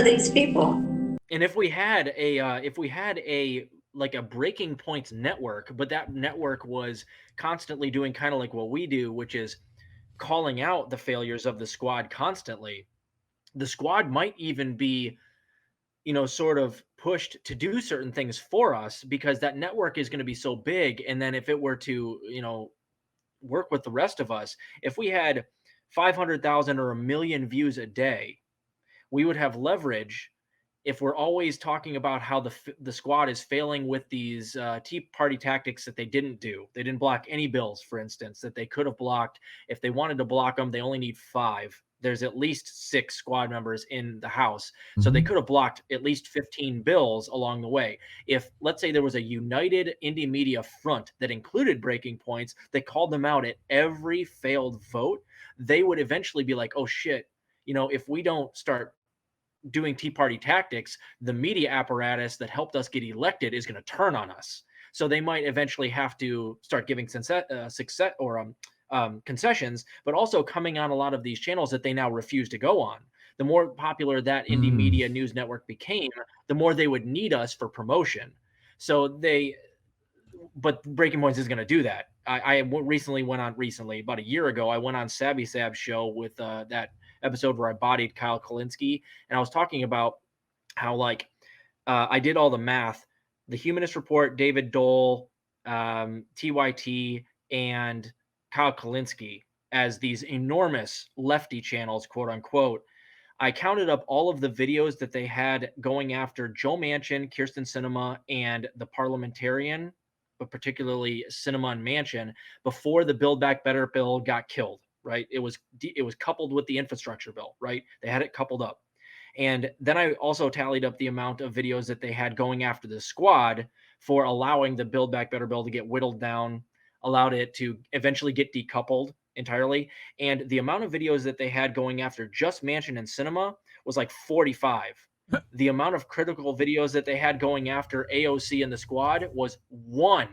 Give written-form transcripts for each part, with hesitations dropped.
are these people? And if we had a like a breaking points network, but that network was constantly doing kind of like what we do, which is calling out the failures of the squad constantly, the squad might even be, sort of pushed to do certain things for us because that network is going to be so big. And then if it were to, work with the rest of us, if we had 500,000 or a million views a day, we would have leverage. If we're always talking about how the squad is failing with these Tea Party tactics that they didn't block any bills, for instance, that they could have blocked. If they wanted to block them, they only need 5. There's at least 6 squad members in the House, so they Mhm. could have blocked at least 15 bills along the way. If, let's say, there was a united indie media front that included breaking points, they called them out at every failed vote, they would eventually be like, oh shit, if we don't start doing Tea Party tactics, the media apparatus that helped us get elected is going to turn on us. So they might eventually have to start giving success or concessions, but also coming on a lot of these channels that they now refuse to go on. The more popular that indie Mm. media news network became, the more they would need us for promotion. So but Breaking Points is going to do that. I recently about a year ago, I went on Savvy Sab's show with that episode where I bodied Kyle Kalinske, and I was talking about how I did all the math. The Humanist Report, David Dole, TYT, and Kyle Kalinske as these enormous lefty channels, quote unquote. I counted up all of the videos that they had going after Joe Manchin, Kirsten Sinema, and the Parliamentarian, but particularly Sinema and Manchin, before the Build Back Better bill got killed. Right? It was coupled with the infrastructure bill. Right? They had it coupled up. And then I also tallied up the amount of videos that they had going after the squad for allowing the Build Back Better bill to get whittled down, allowed it to eventually get decoupled entirely. And the amount of videos that they had going after just Manchin and Sinema was like 45. The amount of critical videos that they had going after AOC and the squad was one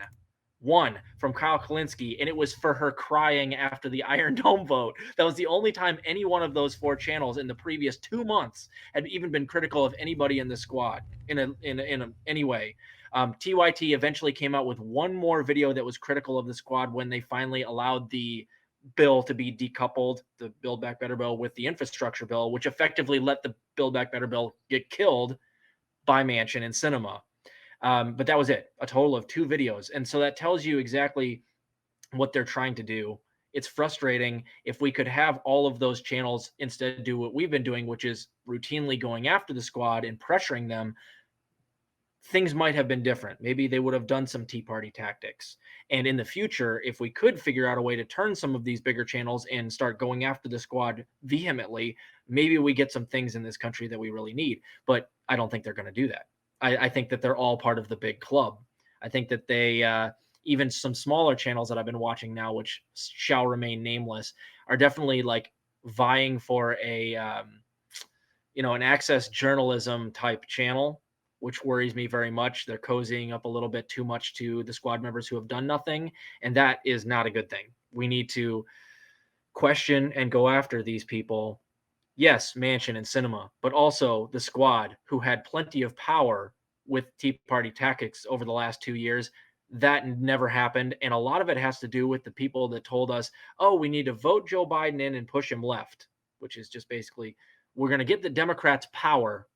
from Kyle Kalinske, and it was for her crying after the Iron Dome vote. That was the only time any one of those 4 channels in the previous 2 months had even been critical of anybody in the squad any way. TYT eventually came out with one more video that was critical of the squad when they finally allowed the bill to be decoupled, the Build Back Better bill, with the infrastructure bill, which effectively let the Build Back Better bill get killed by Manchin and Sinema. But that was it, a total of 2 videos. And so that tells you exactly what they're trying to do. It's frustrating. If we could have all of those channels instead do what we've been doing, which is routinely going after the squad and pressuring them, things might have been different. Maybe they would have done some Tea Party tactics. And in the future, if we could figure out a way to turn some of these bigger channels and start going after the squad vehemently, maybe we get some things in this country that we really need. But I don't think they're going to do that. I think that they're all part of the big club. I think that they, even some smaller channels that I've been watching now, which shall remain nameless, are definitely like vying for an access journalism type channel, which worries me very much. They're cozying up a little bit too much to the squad members who have done nothing, and that is not a good thing. We need to question and go after these people. Yes, Manchin and Sinema, but also the squad, who had plenty of power with Tea Party tactics over the last 2 years. That never happened, and a lot of it has to do with the people that told us, oh, we need to vote Joe Biden in and push him left, which is just basically, we're going to get the Democrats power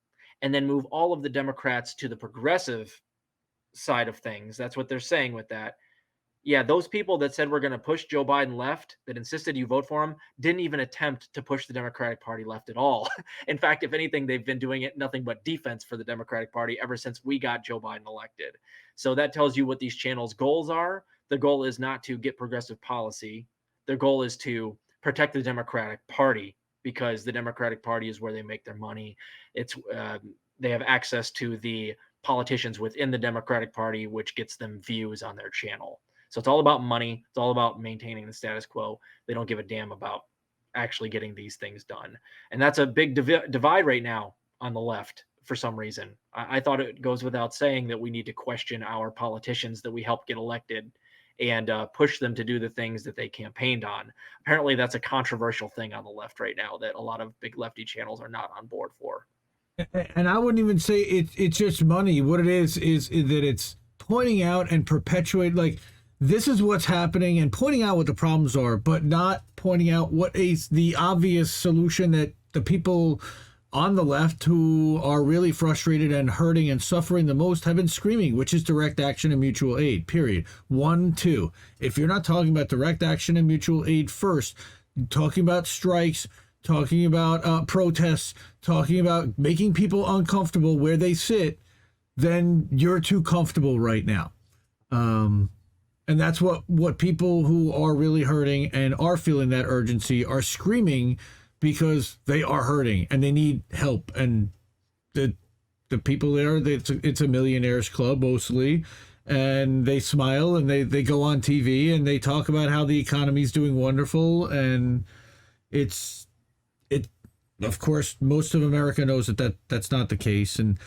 and then move all of the Democrats to the progressive side of things. That's what they're saying with that. Yeah, those people that said we're going to push Joe Biden left, that insisted you vote for him, didn't even attempt to push the Democratic Party left at all. In fact, if anything, they've been doing it nothing but defense for the Democratic Party ever since we got Joe Biden elected. So that tells you what these channels' goals are. The goal is not to get progressive policy. Their goal is to protect the Democratic Party, because the Democratic Party is where they make their money. It's they have access to the politicians within the Democratic Party, which gets them views on their channel. So it's all about money. It's all about maintaining the status quo. They don't give a damn about actually getting these things done. And that's a big divide right now on the left for some reason. I thought it goes without saying that we need to question our politicians that we help get elected and push them to do the things that they campaigned on. Apparently, that's a controversial thing on the left right now that a lot of big lefty channels are not on board for. And I wouldn't even say it's just money. What it is that it's pointing out and perpetuate, like, this is what's happening, and pointing out what the problems are, but not pointing out what is the obvious solution that the people on the left who are really frustrated and hurting and suffering the most have been screaming, which is direct action and mutual aid, period. One, two. If you're not talking about direct action and mutual aid first, talking about strikes, talking about protests, talking about making people uncomfortable where they sit, then you're too comfortable right now. And that's what people who are really hurting and are feeling that urgency are screaming, because they are hurting and they need help. And the people there, it's a millionaires club mostly, and they smile and they go on TV and they talk about how the economy's doing wonderful, and it's it. Of course, most of America knows that that's not the case, and